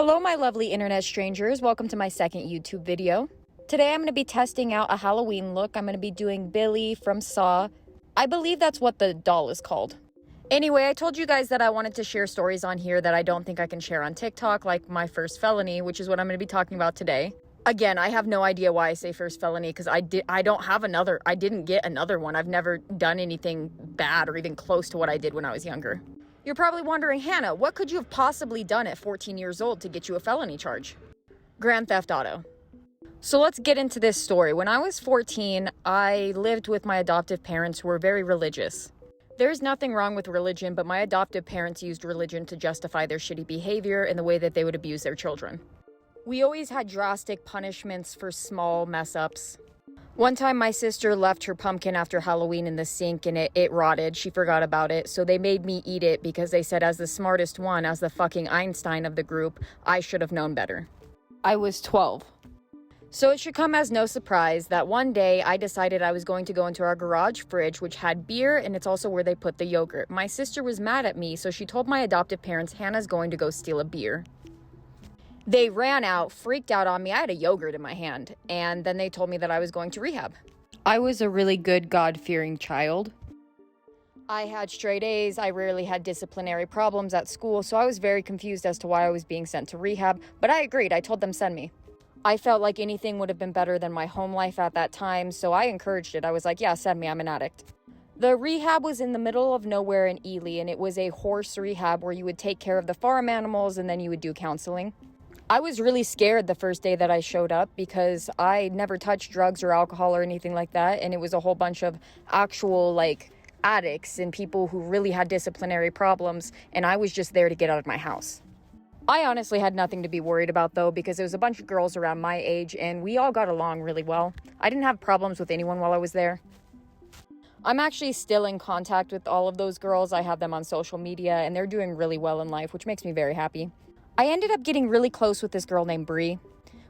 Hello, my lovely internet strangers. Welcome to my second YouTube video. Today I'm going to be testing out a Halloween look. I'm going to be doing Billy from Saw. I believe that's what the doll is called. Anyway, I told you guys that I wanted to share stories on here that I don't think I can share on TikTok, like my first felony, which is what I'm going to be talking about today. Again, I have no idea why I say first felony because I didn't get another one. I've never done anything bad or even close to what I did when I was younger. You're probably wondering, Hannah, what could you have possibly done at 14 years old to get you a felony charge? Grand Theft Auto. So let's get into this story. When I was 14, I lived with my adoptive parents who were very religious. There's nothing wrong with religion, but my adoptive parents used religion to justify their shitty behavior and the way that they would abuse their children. We always had drastic punishments for small mess-ups. One time my sister left her pumpkin after Halloween in the sink and it rotted. She forgot about it, so they made me eat it because they said as the smartest one, as the fucking Einstein of the group, I should have known better. I was 12. So it should come as no surprise that one day I decided I was going to go into our garage fridge, which had beer, and it's also where they put the yogurt. My sister was mad at me, so she told my adoptive parents Hannah's going to go steal a beer. They ran out, freaked out on me. I had a yogurt in my hand, and then they told me that I was going to rehab. I was a really good, God-fearing child. I had straight A's. I rarely had disciplinary problems at school, so I was very confused as to why I was being sent to rehab, but I agreed. I told them send me. I felt like anything would have been better than my home life at that time, so I encouraged it. I was like, yeah, send me. I'm an addict. The rehab was in the middle of nowhere in Ely, and it was a horse rehab where you would take care of the farm animals, and then you would do counseling. I was really scared the first day that I showed up because I never touched drugs or alcohol or anything like that. And it was a whole bunch of actual addicts and people who really had disciplinary problems. And I was just there to get out of my house. I honestly had nothing to be worried about though, because it was a bunch of girls around my age and we all got along really well. I didn't have problems with anyone while I was there. I'm actually still in contact with all of those girls. I have them on social media and they're doing really well in life, which makes me very happy. I ended up getting really close with this girl named Bree.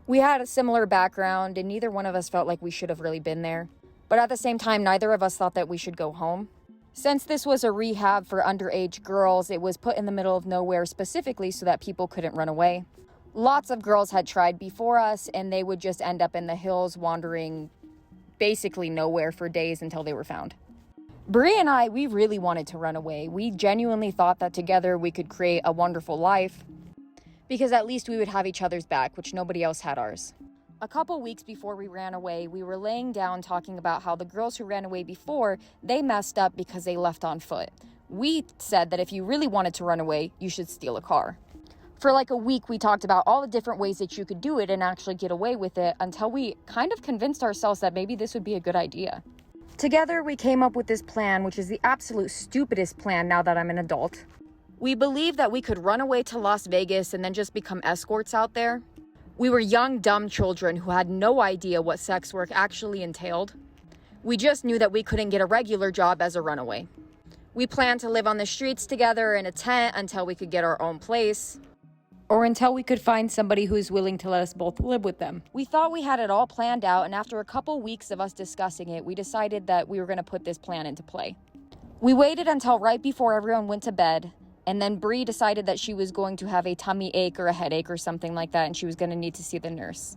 We had a similar background and neither one of us felt like we should have really been there. But at the same time, neither of us thought that we should go home. Since this was a rehab for underage girls, it was put in the middle of nowhere specifically so that people couldn't run away. Lots of girls had tried before us and they would just end up in the hills wandering basically nowhere for days until they were found. Bree and I, we really wanted to run away. We genuinely thought that together we could create a wonderful life, because at least we would have each other's back, which nobody else had ours. A couple weeks before we ran away, we were laying down talking about how the girls who ran away before, they messed up because they left on foot. We said that if you really wanted to run away, you should steal a car. For a week, we talked about all the different ways that you could do it and actually get away with it until we kind of convinced ourselves that maybe this would be a good idea. Together, we came up with this plan, which is the absolute stupidest plan now that I'm an adult. We believed that we could run away to Las Vegas and then just become escorts out there. We were young, dumb children who had no idea what sex work actually entailed. We just knew that we couldn't get a regular job as a runaway. We planned to live on the streets together in a tent until we could get our own place, or until we could find somebody who's willing to let us both live with them. We thought we had it all planned out, and after a couple weeks of us discussing it, we decided that we were going to put this plan into play. We waited until right before everyone went to bed. And then Bree decided that she was going to have a tummy ache or a headache or something like that, and she was going to need to see the nurse.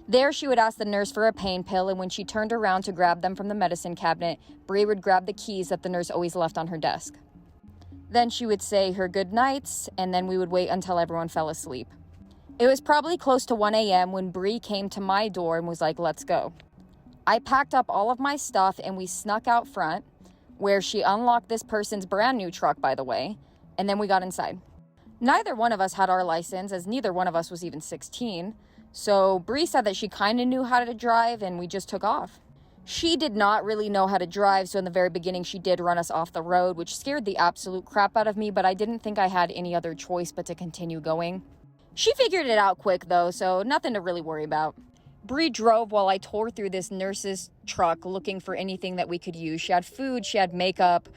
There, she would ask the nurse for a pain pill, and when she turned around to grab them from the medicine cabinet, Bree would grab the keys that the nurse always left on her desk. Then she would say her good nights, and then we would wait until everyone fell asleep. It was probably close to 1 a.m. when Bree came to my door and was like, let's go. I packed up all of my stuff, and we snuck out front, where she unlocked this person's brand new truck, by the way, and then we got inside. Neither one of us had our license, as neither one of us was even 16. So Bree said that she kind of knew how to drive, and we just took off. She did not really know how to drive, so in the very beginning she did run us off the road, which scared the absolute crap out of me, but I didn't think I had any other choice but to continue going. She figured it out quick though, so nothing to really worry about. Bree drove while I tore through this nurse's truck looking for anything that we could use. She had food, she had makeup.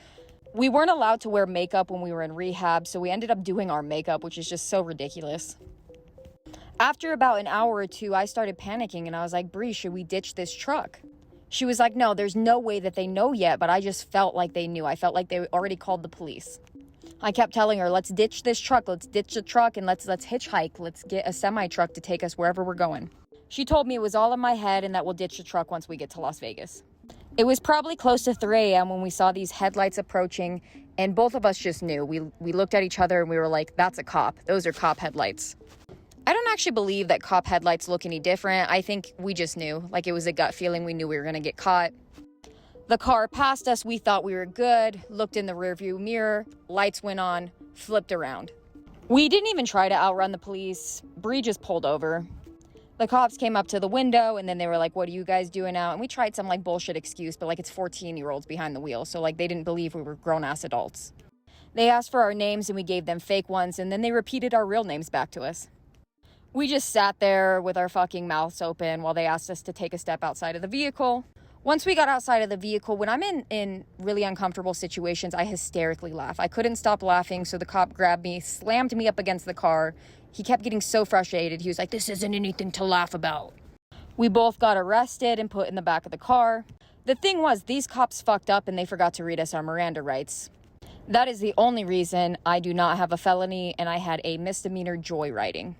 We weren't allowed to wear makeup when we were in rehab, so we ended up doing our makeup, which is just so ridiculous. After about an hour or two, I started panicking, and I was like, Bree, should we ditch this truck? She was like, no, there's no way that they know yet, but I just felt like they knew. I felt like they already called the police. I kept telling her, let's ditch this truck, let's ditch the truck, and let's hitchhike, let's get a semi-truck to take us wherever we're going. She told me it was all in my head and that we'll ditch the truck once we get to Las Vegas. It was probably close to 3 a.m. when we saw these headlights approaching, and both of us just knew. We looked at each other and we were like, that's a cop. Those are cop headlights. I don't actually believe that cop headlights look any different. I think we just knew. Like, it was a gut feeling. We knew we were going to get caught. The car passed us. We thought we were good. Looked in the rearview mirror. Lights went on. Flipped around. We didn't even try to outrun the police. Bree just pulled over. The cops came up to the window, and then they were like, what are you guys doing out? And we tried some, like, bullshit excuse, but, like, it's 14-year-olds behind the wheel. So, like, they didn't believe we were grown-ass adults. They asked for our names, and we gave them fake ones, and then they repeated our real names back to us. We just sat there with our fucking mouths open while they asked us to take a step outside of the vehicle. Once we got outside of the vehicle, when I'm in really uncomfortable situations, I hysterically laugh. I couldn't stop laughing, so the cop grabbed me, slammed me up against the car. He kept getting so frustrated. He was like, this isn't anything to laugh about. We both got arrested and put in the back of the car. The thing was, these cops fucked up and they forgot to read us our Miranda rights. That is the only reason I do not have a felony and I had a misdemeanor joyriding.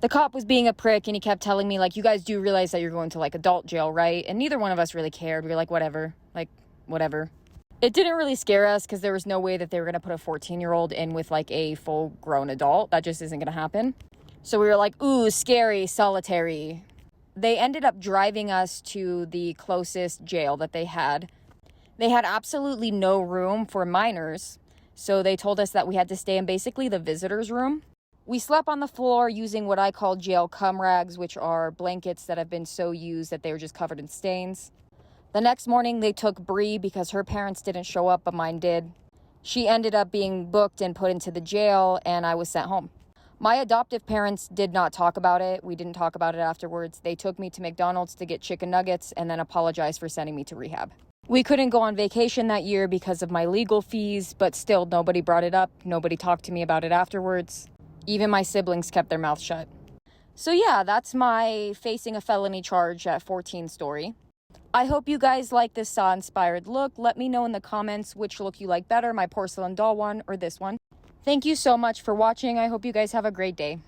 The cop was being a prick and he kept telling me, like, you guys do realize that you're going to, like, adult jail, right? And neither one of us really cared. We were like, whatever. Like, whatever. It didn't really scare us because there was no way that they were going to put a 14-year-old in with, like, a full-grown adult. That just isn't going to happen. So we were like, ooh, scary, solitary. They ended up driving us to the closest jail that they had. They had absolutely no room for minors, so they told us that we had to stay in basically the visitor's room. We slept on the floor using what I call jail cum rags, which are blankets that have been so used that they were just covered in stains. The next morning, they took Bree because her parents didn't show up, but mine did. She ended up being booked and put into the jail, and I was sent home. My adoptive parents did not talk about it. We didn't talk about it afterwards. They took me to McDonald's to get chicken nuggets and then apologized for sending me to rehab. We couldn't go on vacation that year because of my legal fees, but still, nobody brought it up. Nobody talked to me about it afterwards. Even my siblings kept their mouths shut. So yeah, that's my facing a felony charge at 14 story. I hope you guys like this Saw-inspired look. Let me know in the comments which look you like better, my porcelain doll one or this one. Thank you so much for watching. I hope you guys have a great day.